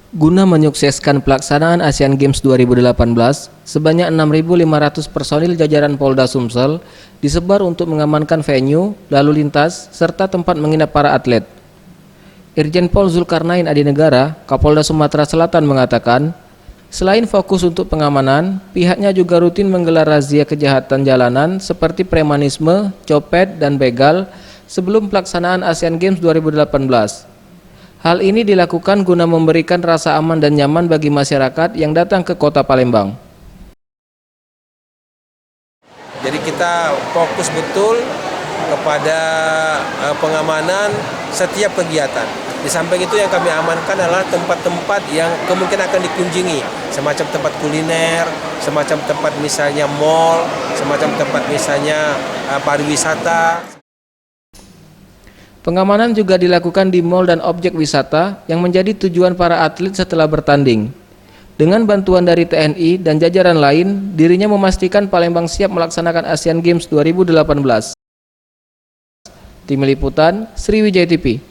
Guna menyukseskan pelaksanaan Asian Games 2018, sebanyak 6.500 personil jajaran Polda Sumsel disebar untuk mengamankan venue, lalu lintas, serta tempat menginap para atlet. Irjen Pol Zulkarnain Adinegara, Kapolda Sumatera Selatan mengatakan, selain fokus untuk pengamanan, pihaknya juga rutin menggelar razia kejahatan jalanan seperti premanisme, copet, dan begal sebelum pelaksanaan Asian Games 2018. Hal ini dilakukan guna memberikan rasa aman dan nyaman bagi masyarakat yang datang ke Kota Palembang. Jadi kita fokus betul kepada pengamanan setiap kegiatan. Di samping itu yang kami amankan adalah tempat-tempat yang kemungkinan akan dikunjungi, semacam tempat kuliner, semacam tempat misalnya mall, semacam tempat misalnya pariwisata. Pengamanan juga dilakukan di mal dan objek wisata yang menjadi tujuan para atlet setelah bertanding. Dengan bantuan dari TNI dan jajaran lain, dirinya memastikan Palembang siap melaksanakan Asian Games 2018. Tim Liputan, Sriwijaya TV.